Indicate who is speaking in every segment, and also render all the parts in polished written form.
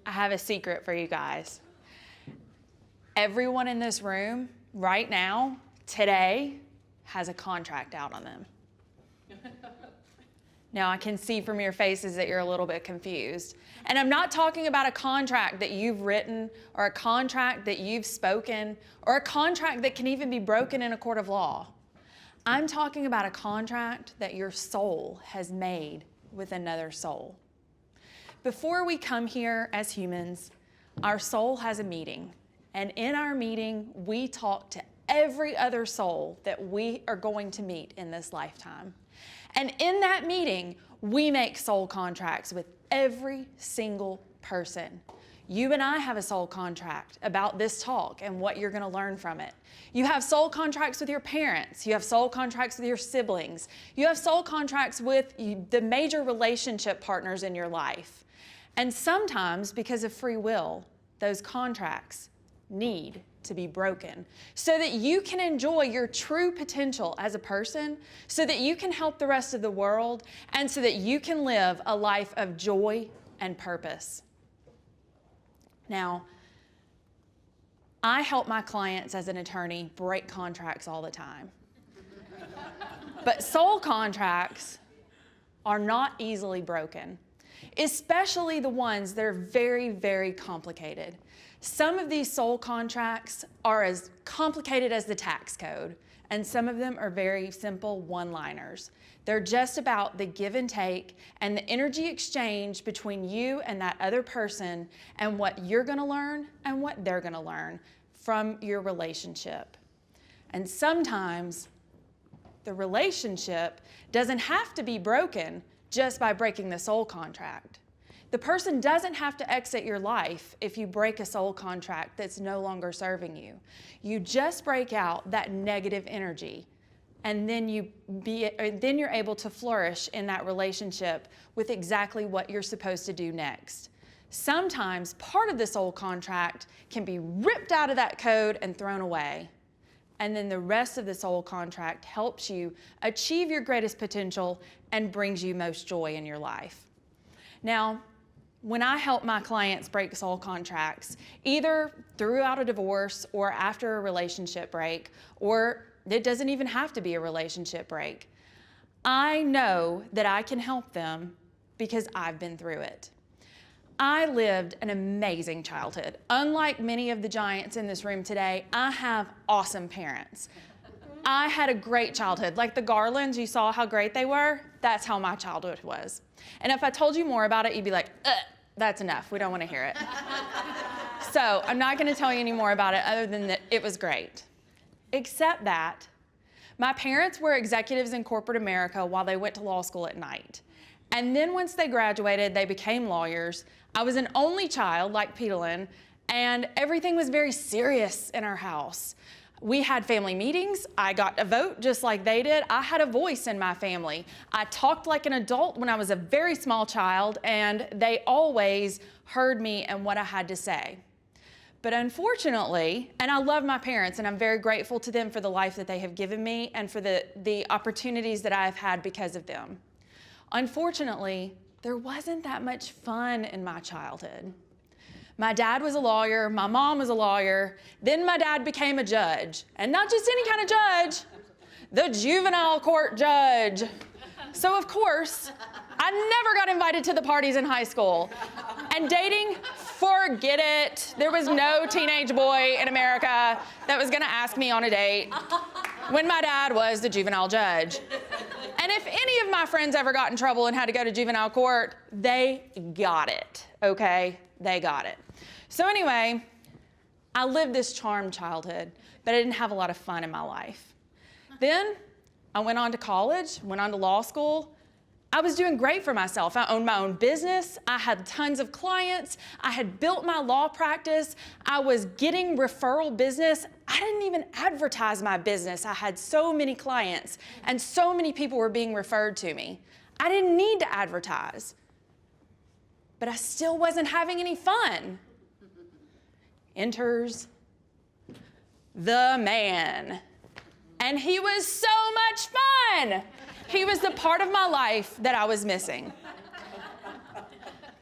Speaker 1: I have a secret for you guys. Everyone in this room right now, today, has a contract out on them. Now, I can see from your faces that you're a little bit confused. And I'm not talking about a contract that you've written or a contract that you've spoken or a contract that can even be broken in a court of law. I'm talking about a contract that your soul has made with another soul. Before we come here as humans, our soul has a meeting. And in our meeting, we talk to every other soul that we are going to meet in this lifetime. And in that meeting, we make soul contracts with every single person. You and I have a soul contract about this talk and what you're going to learn from it. You have soul contracts with your parents. You have soul contracts with your siblings. You have soul contracts with the major relationship partners in your life. And sometimes, because of free will, those contracts need to be broken so that you can enjoy your true potential as a person, so that you can help the rest of the world, and so that you can live a life of joy and purpose. Now, I help my clients as an attorney break contracts all the time. But soul contracts are not easily broken, especially the ones that are very, very complicated. Some of these soul contracts are as complicated as the tax code, and some of them are very simple one-liners. They're just about the give and take and the energy exchange between you and that other person and what you're going to learn and what they're going to learn from your relationship. And sometimes the relationship doesn't have to be broken just by breaking the soul contract. The person doesn't have to exit your life if you break a soul contract that's no longer serving you. You just break out that negative energy, and then you're able to flourish in that relationship with exactly what you're supposed to do next. Sometimes part of the soul contract can be ripped out of that code and thrown away. And then the rest of the soul contract helps you achieve your greatest potential and brings you most joy in your life. Now, when I help my clients break soul contracts, either throughout a divorce or after a relationship break, or it doesn't even have to be a relationship break, I know that I can help them because I've been through it. I lived an amazing childhood. Unlike many of the giants in this room today, I have awesome parents. I had a great childhood. Like the Garlands, you saw how great they were? That's how my childhood was. And if I told you more about it, you'd be like, that's enough. We don't want to hear it. So I'm not going to tell you any more about it other than that it was great. Except that my parents were executives in corporate America while they went to law school at night. And then once they graduated, they became lawyers. I was an only child, like Petalyn, and everything was very serious in our house. We had family meetings. I got a vote just like they did. I had a voice in my family. I talked like an adult when I was a very small child, and they always heard me and what I had to say. But unfortunately, and I love my parents, and I'm very grateful to them for the life that they have given me and for the opportunities that I've had because of them. Unfortunately, there wasn't that much fun in my childhood. My dad was a lawyer, my mom was a lawyer, then my dad became a judge. And not just any kind of judge, the juvenile court judge. So of course, I never got invited to the parties in high school. And dating, forget it. There was no teenage boy in America that was gonna ask me on a date when my dad was the juvenile judge. And if any of my friends ever got in trouble and had to go to juvenile court, they got it, okay? They got it. So anyway, I lived this charmed childhood, but I didn't have a lot of fun in my life. Then I went on to college, went on to law school. I was doing great for myself. I owned my own business. I had tons of clients. I had built my law practice. I was getting referral business. I didn't even advertise my business. I had so many clients and so many people were being referred to me. I didn't need to advertise, but I still wasn't having any fun. Enters the man. And he was so much fun. He was the part of my life that I was missing.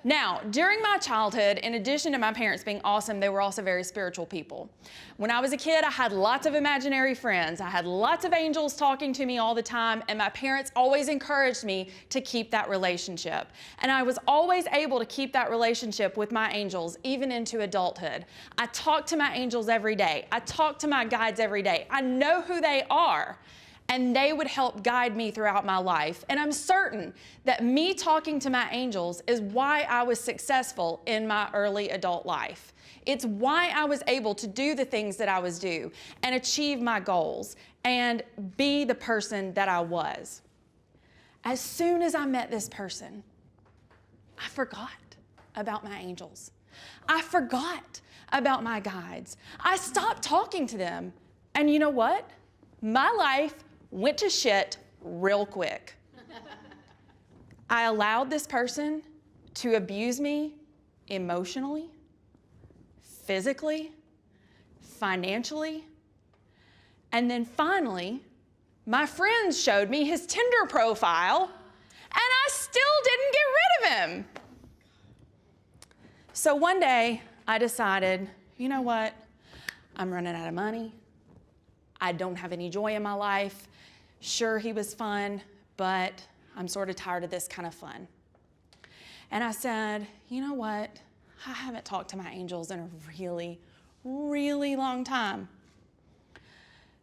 Speaker 1: Now, during my childhood, in addition to my parents being awesome, they were also very spiritual people. When I was a kid, I had lots of imaginary friends. I had lots of angels talking to me all the time, and my parents always encouraged me to keep that relationship. And I was always able to keep that relationship with my angels, even into adulthood. I talk to my angels every day. I talk to my guides every day. I know who they are. And they would help guide me throughout my life. And I'm certain that me talking to my angels is why I was successful in my early adult life. It's why I was able to do the things that I was doing and achieve my goals and be the person that I was. As soon as I met this person, I forgot about my angels. I forgot about my guides. I stopped talking to them. And you know what? My life went to shit real quick. I allowed this person to abuse me emotionally, physically, financially, and then finally, my friends showed me his Tinder profile, and I still didn't get rid of him. So one day, I decided, you know what? I'm running out of money. I don't have any joy in my life. Sure, he was fun, but I'm sort of tired of this kind of fun. And I said, you know what? I haven't talked to my angels in a really, really long time.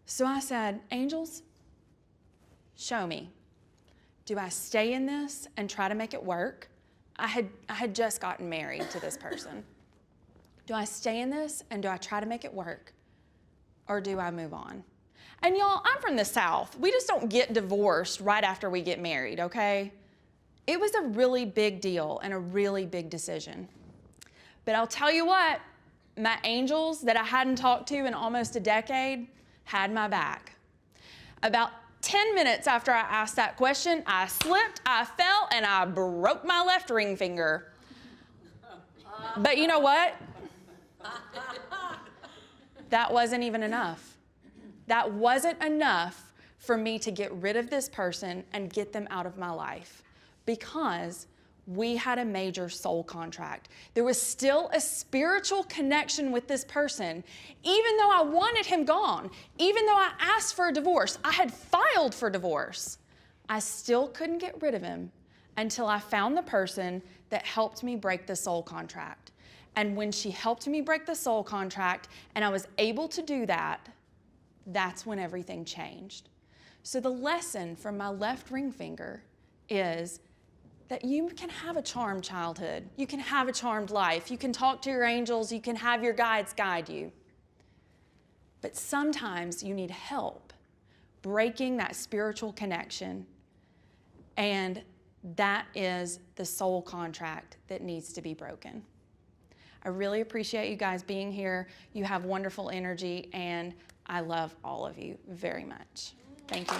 Speaker 1: So I said, angels, show me. Do I stay in this and try to make it work? I had just gotten married to this person. Do I stay in this and do I try to make it work? Or do I move on? And y'all, I'm from the South. We just don't get divorced right after we get married, okay? It was a really big deal and a really big decision. But I'll tell you what, my angels that I hadn't talked to in almost a decade had my back. About 10 minutes after I asked that question, I slipped, I fell, and I broke my left ring finger. But you know what? That wasn't even enough. That wasn't enough for me to get rid of this person and get them out of my life because we had a major soul contract. There was still a spiritual connection with this person, even though I wanted him gone, even though I asked for a divorce, I had filed for divorce. I still couldn't get rid of him until I found the person that helped me break the soul contract. And when she helped me break the soul contract and I was able to do that, that's when everything changed. So the lesson from my left ring finger is that you can have a charmed childhood. You can have a charmed life. You can talk to your angels. You can have your guides guide you. But sometimes you need help breaking that spiritual connection. And that is the soul contract that needs to be broken. I really appreciate you guys being here. You have wonderful energy, and I love all of you very much. Thank you.